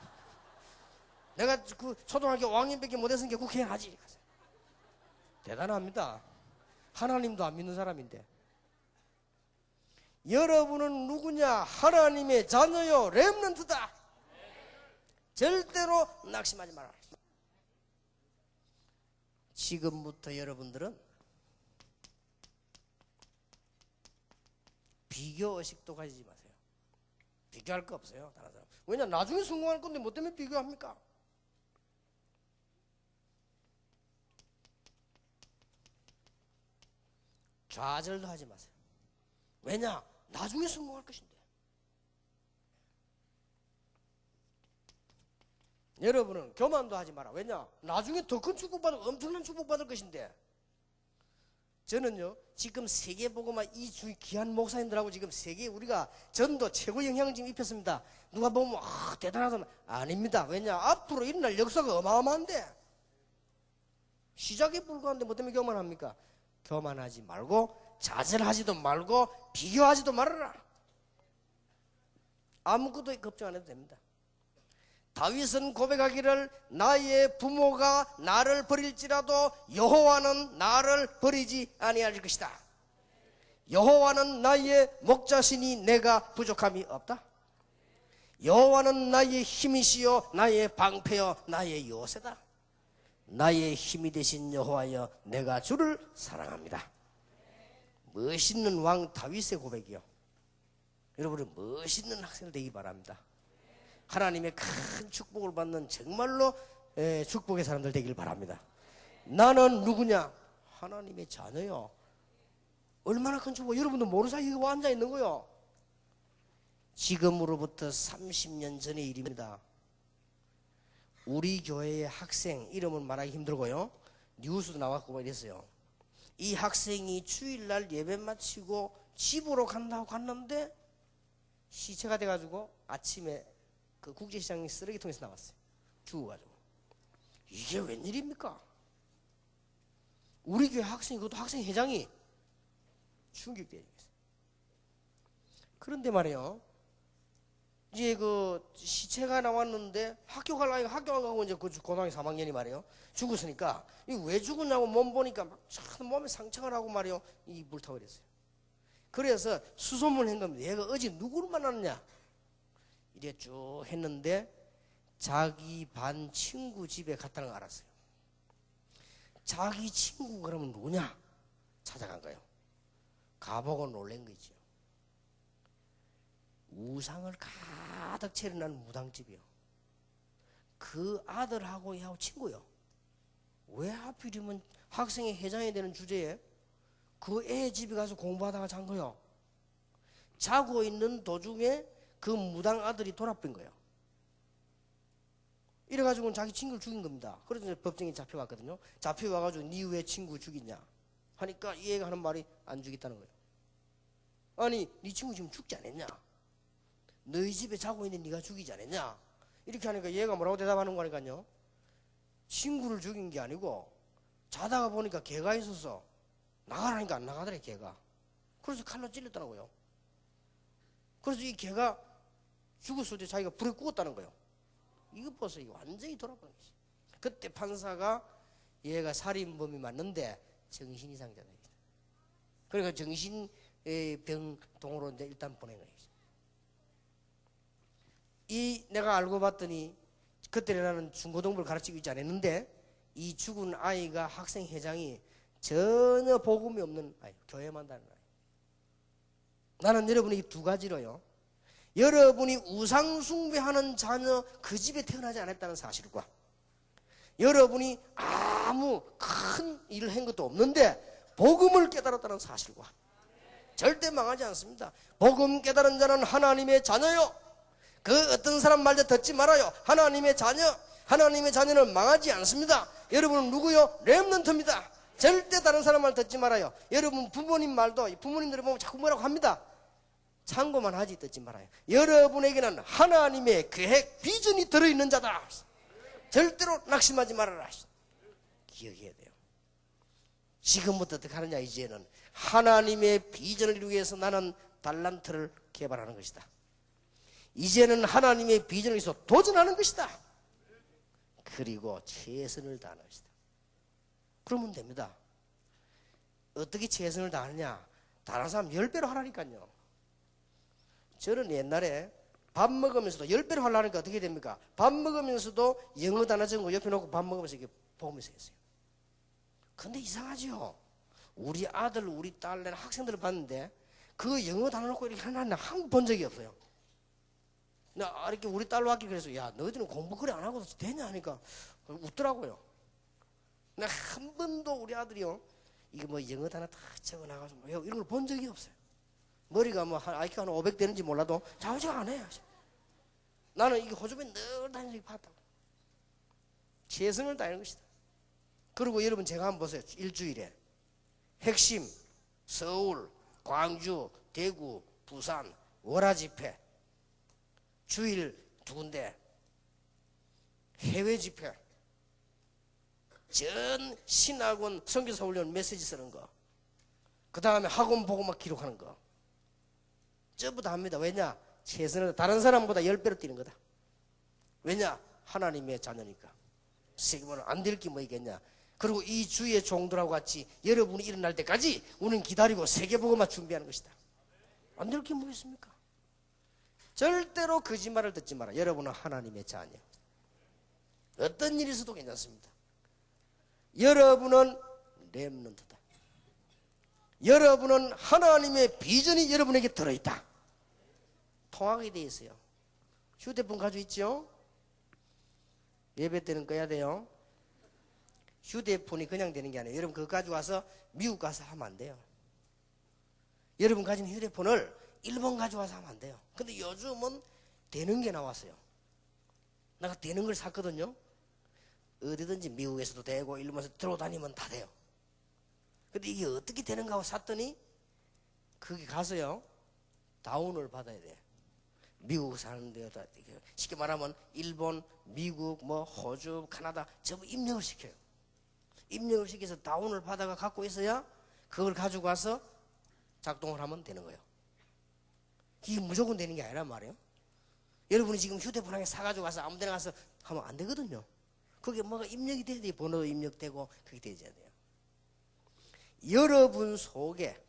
내가 그 초등학교 5학년밖에 못했으니까 국회의원 하지. 대단합니다. 하나님도 안 믿는 사람인데. 여러분은 누구냐? 하나님의 자녀요 렘넌트다. 절대로 낙심하지 마라. 지금부터 여러분들은 비교의식도 가지지 마세요. 비교할 거 없어요. 다른 사람. 왜냐? 나중에 성공할 건데 뭐 때문에 비교합니까? 좌절도 하지 마세요. 왜냐? 나중에 성공할 것인데. 여러분은 교만도 하지 마라. 왜냐? 나중에 더 큰 축복받을, 엄청난 축복받을 것인데. 저는요, 지금 세계보고만 이 귀한 목사님들하고 지금 세계 우리가 전도 최고 영향을 지금 입혔습니다. 누가 보면, 대단하다. 아닙니다. 왜냐? 앞으로 일어날 역사가 어마어마한데. 시작에 불과한데 뭐 때문에 교만합니까? 교만하지 말고, 좌절하지도 말고, 비교하지도 말아라. 아무것도 걱정 안 해도 됩니다. 다윗은 고백하기를 나의 부모가 나를 버릴지라도 여호와는 나를 버리지 아니할 것이다. 여호와는 나의 목자시니 내가 부족함이 없다. 여호와는 나의 힘이시요 나의 방패요 나의 요새다. 나의 힘이 되신 여호와여 내가 주를 사랑합니다. 멋있는 왕 다윗의 고백이요. 여러분은 멋있는 학생 되기 바랍니다. 하나님의 큰 축복을 받는 정말로 축복의 사람들 되길 바랍니다. 나는 누구냐? 하나님의 자녀요. 얼마나 큰 축복. 여러분도 모르는 사이에 앉아 있는 거요. 지금으로부터 30년 전의 일입니다. 우리 교회의 학생, 이름은 말하기 힘들고요, 뉴스도 나왔고 막 이랬어요. 이 학생이 주일날 예배 마치고 집으로 간다고 갔는데 시체가 돼가지고 아침에 그 국제시장 쓰레기통에서 나왔어요. 죽어가지고. 이게 웬일입니까? 우리 교회 학생이, 그것도 학생 회장이 충격되어 있어요. 그런데 말이에요, 이제 그 시체가 나왔는데 학교 가려니까 학교 안 가고 이제 그 고등학교 3학년이 말이에요, 죽었으니까 이 왜 죽었냐고 몸 보니까 막 몸에 상처가 나고 말이에요, 이 물타고 그랬어요. 그래서 수소문을 한 겁니다. 얘가 어제 누구를 만났느냐? 이래 쭉 했는데 자기 반 친구 집에 갔다는 걸 알았어요. 자기 친구 그러면 누구냐? 찾아간 거예요. 가보고 놀란 거죠. 우상을 가득 차려놓은 무당집이요. 그 아들하고 얘하고 친구요. 왜 하필이면 학생회 회장이 되는 주제에 그 애 집에 가서 공부하다가 잔 거요. 자고 있는 도중에 그 무당 아들이 돌아쁜 거예요. 이래가지고는 자기 친구를 죽인 겁니다. 그래서 법정에 잡혀왔거든요. 잡혀와가지고 니 왜 친구 죽이냐 하니까 이 애가 하는 말이 안 죽였다는 거예요. 아니 니 친구 지금 죽지 않았냐? 너희 집에 자고 있는 니가 죽이지 않았냐? 이렇게 하니까 얘가 뭐라고 대답하는 거니까요. 친구를 죽인 게 아니고 자다가 보니까 개가 있어서 나가라니까 안 나가더래 개가. 그래서 칼로 찔렸더라고요. 그래서 이 개가 죽었을 때 자기가 불에 구웠다는 거예요. 이거 보세요. 이거 완전히 돌아버린 거지. 그때 판사가 얘가 살인범이 맞는데 정신 이상자다. 그러니까 정신병동으로 이제 일단 보낸 거예요. 이 내가 알고 봤더니 그때 나는 중고등부를 가르치고 있지 않았는데 이 죽은 아이가 학생회장이 전혀 복음이 없는 아이, 교회만 다니는 아이. 나는 여러분이 두 가지로요. 여러분이 우상 숭배하는 자녀 그 집에 태어나지 않았다는 사실과 여러분이 아무 큰 일을 한 것도 없는데 복음을 깨달았다는 사실과 절대 망하지 않습니다. 복음 깨달은 자는 하나님의 자녀요. 그 어떤 사람 말도 듣지 말아요. 하나님의 자녀, 하나님의 자녀는 망하지 않습니다. 여러분은 누구요? 렘넌트입니다. 절대 다른 사람 말 듣지 말아요. 여러분 부모님 말도 부모님들이 보면 자꾸 뭐라고 합니다. 참고만 하지 듣지 말아요. 여러분에게는 하나님의 계획, 비전이 들어있는 자다. 절대로 낙심하지 말아라. 기억해야 돼요. 지금부터 어떻게 하느냐. 이제는 하나님의 비전을 이루기 위해서 나는 달란트를 개발하는 것이다. 이제는 하나님의 비전을 위해서 도전하는 것이다. 그리고 최선을 다하는 것이다. 그러면 됩니다. 어떻게 최선을 다하느냐. 다른 사람 10배로 하라니까요. 저는 옛날에 밥 먹으면서도 10배로 하려니까 어떻게 됩니까? 밥 먹으면서도 영어 단어 적은 옆에 놓고 밥 먹으면서 이렇게 보면서 했어요. 근데 이상하죠. 우리 아들, 우리 딸, 내는 학생들을 봤는데 그 영어 단어 놓고 이렇게 하나는 한 번 본 적이 없어요. 나 이렇게 우리 딸로 왔기 그래서 야 너희들은 공부 그래 안 하고도 되냐 하니까 웃더라고요. 나 한 번도 우리 아들이요 이게 뭐 영어 단어 다 적어 나가서 뭐 이런 걸 본 적이 없어요. 머리가 뭐 IQ가 한 500 되는지 몰라도 자우지가 안 해요. 나는 이게 호주에 늘 다니면서 봤다고. 최선을 다하는 것이다. 그리고 여러분 제가 한번 보세요. 일주일에 핵심 서울, 광주, 대구, 부산, 월화 집회, 주일 2군데, 해외 집회, 전 신학원 선교사 훈련 메시지 쓰는 거, 그 다음에 학원 보고 막 기록하는 거 전부 다 합니다. 왜냐? 최선을 다른 사람보다 10배로 뛰는 거다. 왜냐? 하나님의 자녀니까. 세계보는 안 될 게 뭐 있겠냐. 그리고 이 주의 종들하고 같이 여러분이 일어날 때까지 우리는 기다리고 세계보고만 준비하는 것이다. 안 될 게 뭐 있습니까? 절대로 거짓말을 듣지 마라. 여러분은 하나님의 자녀. 어떤 일이 있어도 괜찮습니다. 여러분은 렘넌트다. 여러분은 하나님의 비전이 여러분에게 들어있다. 통하게 돼 있어요. 휴대폰 가지고 있죠? 예배 때는 꺼야 돼요. 휴대폰이 그냥 되는 게 아니에요. 여러분 그거 가지고 와서 미국 가서 하면 안 돼요. 여러분 가진 휴대폰을 일본 가져와서 하면 안 돼요. 근데 요즘은 되는 게 나왔어요. 내가 되는 걸 샀거든요. 어디든지 미국에서도 되고 일본에서 들어다니면 다 돼요. 근데 이게 어떻게 되는가 하고 샀더니 거기 가서요 다운을 받아야 돼. 미국 사는 데다 쉽게 말하면 일본, 미국, 뭐 호주, 카나다 전부 입력을 시켜요. 입력을 시켜서 다운을 받아가 갖고 있어야 그걸 가지고 와서 작동을 하면 되는 거예요. 이게 무조건 되는 게 아니란 말이에요. 여러분이 지금 휴대폰 하나 사가지고 가서 아무 데나 가서 하면 안 되거든요. 그게 뭐가 입력이 돼야 돼요. 번호도 입력되고 그게 되어야 돼요. 여러분 속에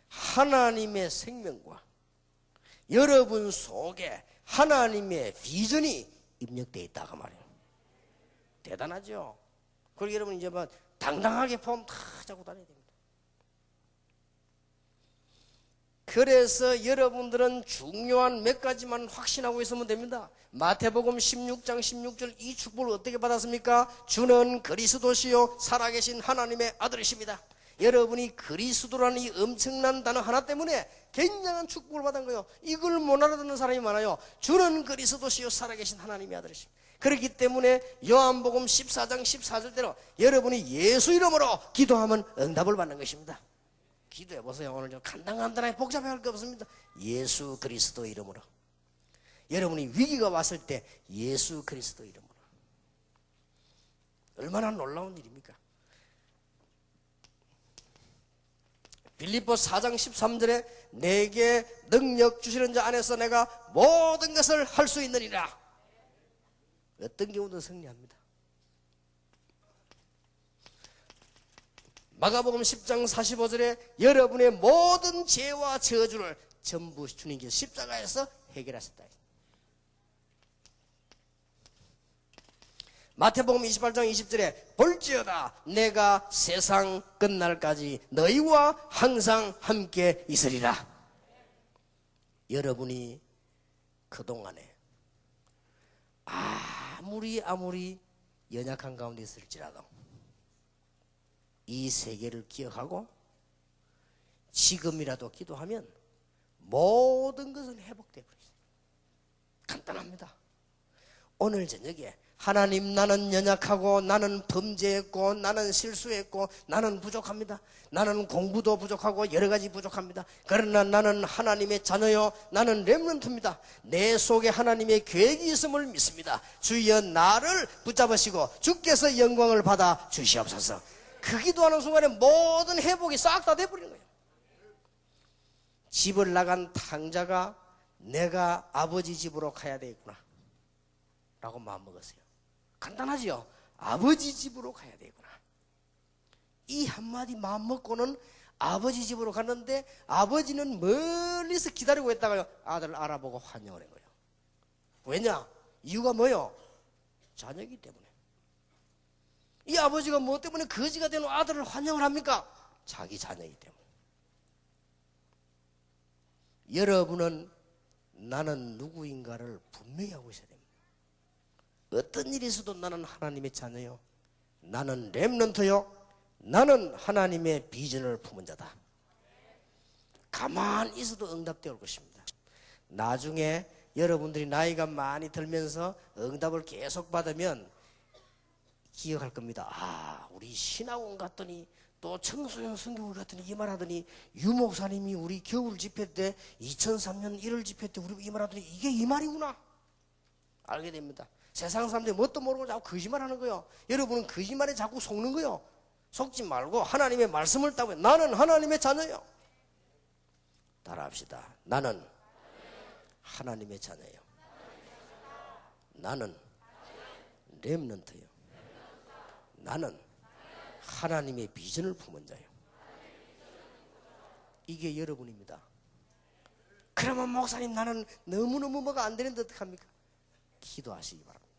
하나님의 생명과 여러분 속에 하나님의 비전이 입력되어 있다고 말이에요. 대단하죠. 그리고 여러분 이제 막 당당하게 폼 다 잡고 다녀야 됩니다. 그래서 여러분들은 중요한 몇 가지만 확신하고 있으면 됩니다. 마태복음 16장 16절 이 축복을 어떻게 받았습니까? 주는 그리스도시요 살아계신 하나님의 아들이십니다. 여러분이 그리스도라는 이 엄청난 단어 하나 때문에 굉장한 축복을 받은 거예요. 이걸 못 알아듣는 사람이 많아요. 주는 그리스도시요 살아계신 하나님의 아들이십니다. 그렇기 때문에 요한복음 14장 14절대로 여러분이 예수 이름으로 기도하면 응답을 받는 것입니다. 기도해 보세요. 오늘 좀 간단하게 복잡해할 게 없습니다. 예수 그리스도 이름으로. 여러분이 위기가 왔을 때 예수 그리스도 이름으로. 얼마나 놀라운 일입니까? 빌립보 4장 13절에 내게 능력 주시는 자 안에서 내가 모든 것을 할 수 있느니라. 어떤 경우든 승리합니다. 마가복음 10장 45절에 여러분의 모든 죄와 저주를 전부 주님께서 십자가에서 해결하셨다. 마태복음 28장 20절에 볼지어다 내가 세상 끝날까지 너희와 항상 함께 있으리라. 여러분이 그동안에 아무리 연약한 가운데 있을지라도 이 세계를 기억하고 지금이라도 기도하면 모든 것은 회복되어 버립니다. 간단합니다. 오늘 저녁에 하나님 나는 연약하고 나는 범죄했고 나는 실수했고 나는 부족합니다. 나는 공부도 부족하고 여러 가지 부족합니다. 그러나 나는 하나님의 자녀요 나는 렘넌트입니다. 내 속에 하나님의 계획이 있음을 믿습니다. 주여 나를 붙잡으시고 주께서 영광을 받아 주시옵소서. 그 기도하는 순간에 모든 회복이 싹 다 돼버리는 거예요. 집을 나간 탕자가 내가 아버지 집으로 가야 되겠구나 라고 마음먹었어요. 간단하지요. 아버지 집으로 가야 되구나. 이 한마디 마음먹고는 아버지 집으로 갔는데 아버지는 멀리서 기다리고 있다가요 아들을 알아보고 환영을 한 거예요. 왜냐? 이유가 뭐요? 자녀이기 때문에. 이 아버지가 뭐 때문에 거지가 된 아들을 환영을 합니까? 자기 자녀이기 때문에. 여러분은 나는 누구인가를 분명히 하고 있어야 됩니다. 어떤 일이 있어도 나는 하나님의 자녀요. 나는 렘넌트요. 나는 하나님의 비전을 품은 자다. 가만히 있어도 응답되어 올 것입니다. 나중에 여러분들이 나이가 많이 들면서 응답을 계속 받으면 기억할 겁니다. 우리 신학원 갔더니 또 청소년 선교회 갔더니 이 말하더니 유 목사님이 우리 겨울 집회 때 2003년 1월 집회 때 우리 이 말하더니 이게 이 말이구나 알게 됩니다. 세상 사람들이 뭣도 모르고 자꾸 거짓말하는 거예요. 여러분은 거짓말에 자꾸 속는 거예요. 속지 말고 하나님의 말씀을 따고 나는 하나님의 자녀예요. 따라합시다. 나는 하나님의 자녀예요. 나는 렘넌트예요. 나는 하나님의 비전을 품은 자예요. 이게 여러분입니다. 그러면 목사님 나는 너무너무 뭐가 안 되는데 어떡합니까? 기도하시기 바랍니다.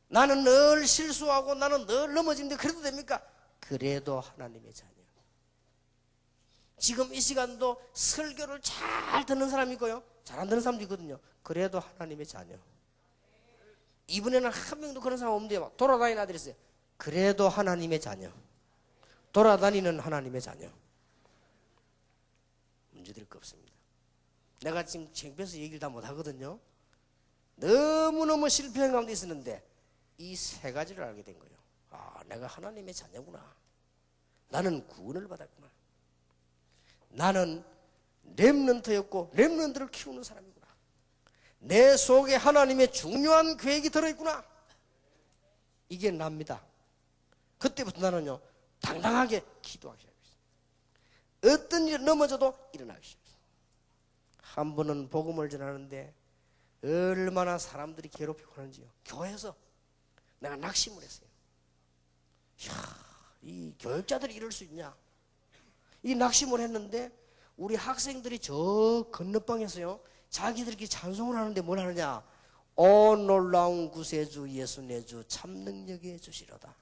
나는 늘 실수하고 나는 늘 넘어지는데 그래도 됩니까? 그래도 하나님의 자녀. 지금 이 시간도 설교를 잘 듣는 사람이 있고요 잘 안 듣는 사람도 있거든요. 그래도 하나님의 자녀. 이번에는 한 명도 그런 사람 없는데 막 돌아다니는 아들이 있어요. 그래도 하나님의 자녀. 돌아다니는 하나님의 자녀. 문제될 거 없습니다. 내가 지금 창피해서 얘기를 다 못하거든요. 너무너무 실패한 가운데 있었는데 이 세 가지를 알게 된 거예요. 내가 하나님의 자녀구나. 나는 구원을 받았구나. 나는 렘넌트였고 렘넌트를 키우는 사람이구나. 내 속에 하나님의 중요한 계획이 들어있구나. 이게 납니다. 그때부터 나는요 당당하게 기도하기 시작했어요. 어떤 일이 넘어져도 일어나기 시작했어요. 한 번은 복음을 전하는데 얼마나 사람들이 괴롭히고 하는지요. 교회에서 내가 낙심을 했어요. 이 교육자들이 이럴 수 있냐. 이 낙심을 했는데 우리 학생들이 저 건너방에서요 자기들끼리 찬송을 하는데 뭘 하느냐. 오 놀라운 구세주 예수 내주 참 능력의 주시로다.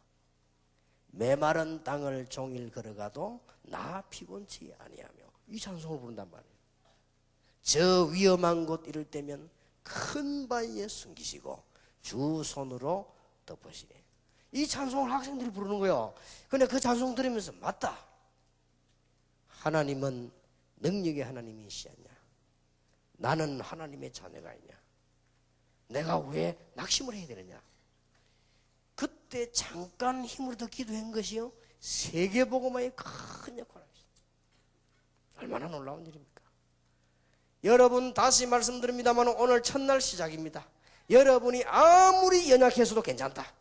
메마른 땅을 종일 걸어가도 나 피곤치 아니하며 이 찬송을 부른단 말이에요. 저 위험한 곳 이럴 때면 큰 바위에 숨기시고 주 손으로 덮으시네. 이 찬송을 학생들이 부르는 거예요. 근데 그 찬송 들으면서 맞다. 하나님은 능력의 하나님이시냐? 나는 하나님의 자녀가 아니냐? 내가 왜 낙심을 해야 되느냐? 그때 잠깐 힘을 더 기도한 것이요 세계복음화에 큰 역할을 하셨어요. 얼마나 놀라운 일입니까? 여러분, 다시 말씀드립니다만 오늘 첫날 시작입니다. 여러분이 아무리 연약해서도 괜찮다.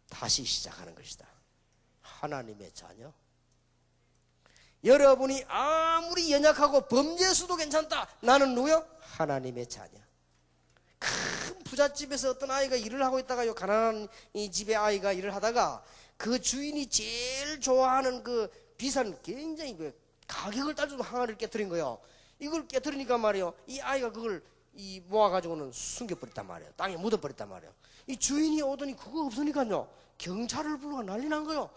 다시 시작하는 것이다. 하나님의 자녀. 여러분이 아무리 연약하고 범죄해서도 괜찮다. 나는 누구요? 하나님의 자녀. 큰 부잣집에서 어떤 아이가 일을 하고 있다가요, 가난한 이 집의 아이가 일을 하다가 그 주인이 제일 좋아하는 그 비싼 굉장히 그 가격을 따지는 항아리를 깨뜨린 거예요. 이걸 깨뜨리니까 말이에요, 이 아이가 그걸 모아가지고는 숨겨버렸단 말이에요. 땅에 묻어버렸단 말이에요. 이 주인이 오더니 그거 없으니까요, 경찰을 불러가 난리 난 거예요.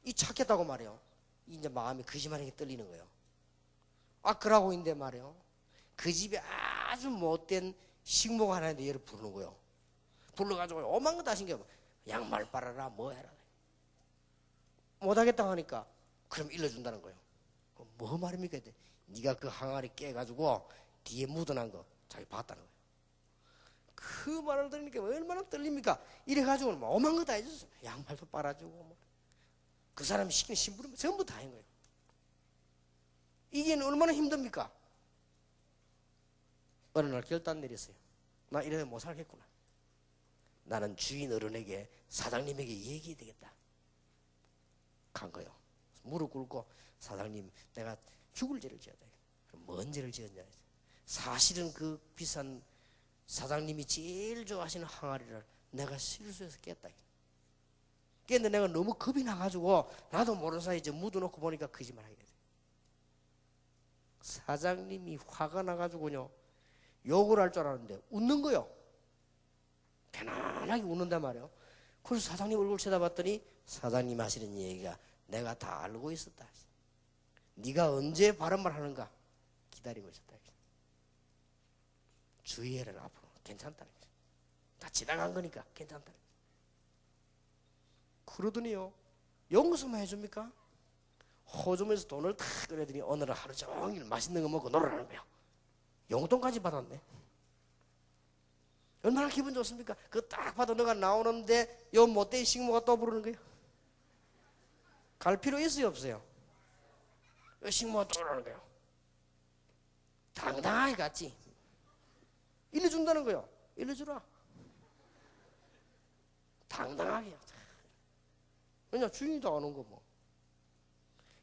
이 찾겠다고 말이에요. 이제 마음이 거짓말하게 떨리는 거예요. 아, 그러고 있는데 말이에요, 그 집에 아주 못된 식모가 하나 있는데 얘를 부르는 거예요. 불러가지고 오만 거 다 신겨. 양말 빨아라, 뭐 해라. 못하겠다고 하니까 그럼 일러준다는 거예요. 뭐 말입니까? 네가 그 항아리 깨가지고 뒤에 묻어난 거 자기 봤다는 거예요. 그 말을 들으니까 얼마나 떨립니까? 이래가지고 뭐 오만 거 다 해줬어요. 양말도 빨아주고 뭐. 그 사람이 시키는 심부름 전부 다 한 거예요. 이게 얼마나 힘듭니까? 어느 날 결단 내렸어요. 나 이래서 못 살겠구나. 나는 주인 어른에게, 사장님에게 얘기해야 되겠다. 간 거예요. 무릎 꿇고, 사장님, 내가 죽을 죄를 지었다. 뭔 죄를 지었냐? 사실은 그 비싼 사장님이 제일 좋아하시는 항아리를 내가 실수해서 깼다. 깼는데 내가 너무 겁이 나가지고 나도 모르는 사이에 이제 묻어놓고 보니까 거짓말 하게 돼. 사장님이 화가 나가지고요, 욕을 할 줄 알았는데 웃는 거요. 편안하게 웃는단 말이에요. 그래서 사장님 얼굴 쳐다봤더니 사장님 하시는 얘기가 내가 다 알고 있었다. 네가 언제 바른 말 하는가 기다리고 있었다. 주의해라. 앞으로 괜찮다. 다 지나간 거니까 괜찮다. 그러더니요, 용서만 해줍니까? 호주머니에서 돈을 탁 꺼내더니 오늘은 하루 종일 맛있는 거 먹고 놀아라는 거예요. 용돈까지 받았네. 얼마나 기분 좋습니까? 그거 딱 받아 너가 나오는데 요 못된 식모가 또 부르는 거예요. 갈 필요 있어요, 없어요? 식모가 또 부르는 거예요. 당당하게 갔지. 일러준다는 거예요. 일러주라. 당당하게. 왜냐, 주인도 안 온 거 뭐.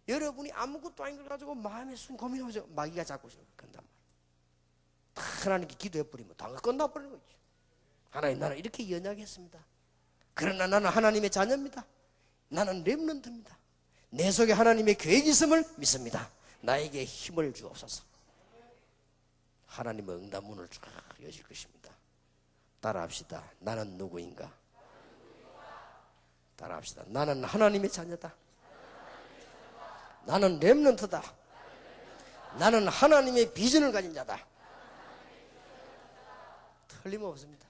여러분이 아무것도 아닌 걸 가지고 마음에 순 고민하면서 마귀가 자꾸 건단 말이에요. 하나님께 기도해버리면 당연 끝나버리는 거지. 하나님, 나는 이렇게 연약했습니다. 그러나 나는 하나님의 자녀입니다. 나는 렘넌트입니다. 내 속에 하나님의 계획이 있음을 믿습니다. 나에게 힘을 주옵소서. 하나님의 응답문을 쫙 여실 것입니다. 따라합시다. 나는 누구인가? 따라합시다. 나는 하나님의 자녀다. 나는 렘넌트다. 나는 하나님의 비전을 가진 자다. 틀림없습니다.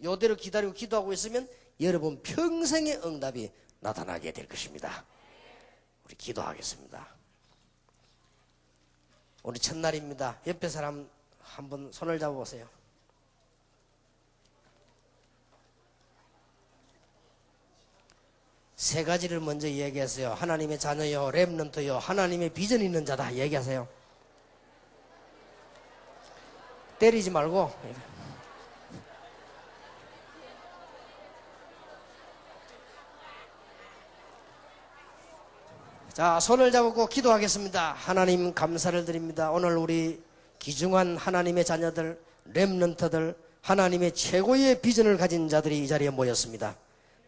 요대로 기다리고 기도하고 있으면 여러분 평생의 응답이 나타나게 될 것입니다. 우리 기도하겠습니다. 오늘 첫날입니다. 옆에 사람 한번 손을 잡아보세요. 세 가지를 먼저 얘기하세요. 하나님의 자녀요, 렘넌트요, 하나님의 비전 있는 자다 얘기하세요. 때리지 말고. 자, 손을 잡고 기도하겠습니다. 하나님 감사를 드립니다. 오늘 우리 귀중한 하나님의 자녀들, 렘넌트들, 하나님의 최고의 비전을 가진 자들이 이 자리에 모였습니다.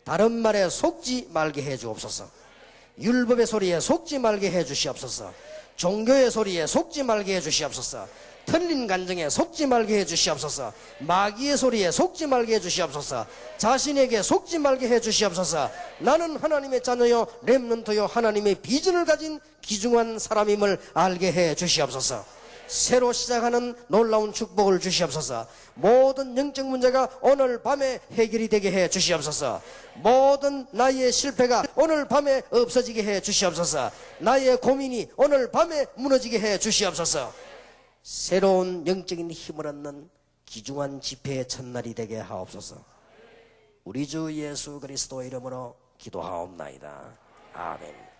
다른 말에 속지 말게 해 주옵소서. 율법의 소리에 속지 말게 해 주시옵소서. 종교의 소리에 속지 말게 해 주시옵소서. 틀린 간증에 속지 말게 해 주시옵소서. 마귀의 소리에 속지 말게 해 주시옵소서. 자신에게 속지 말게 해 주시옵소서. 나는 하나님의 자녀요 렘넌트요 하나님의 비전을 가진 귀중한 사람임을 알게 해 주시옵소서. 새로 시작하는 놀라운 축복을 주시옵소서. 모든 영적 문제가 오늘 밤에 해결이 되게 해 주시옵소서. 모든 나의 실패가 오늘 밤에 없어지게 해 주시옵소서. 나의 고민이 오늘 밤에 무너지게 해 주시옵소서. 새로운 영적인 힘을 얻는 귀중한 집회의 첫날이 되게 하옵소서. 우리 주 예수 그리스도의 이름으로 기도하옵나이다. 아멘.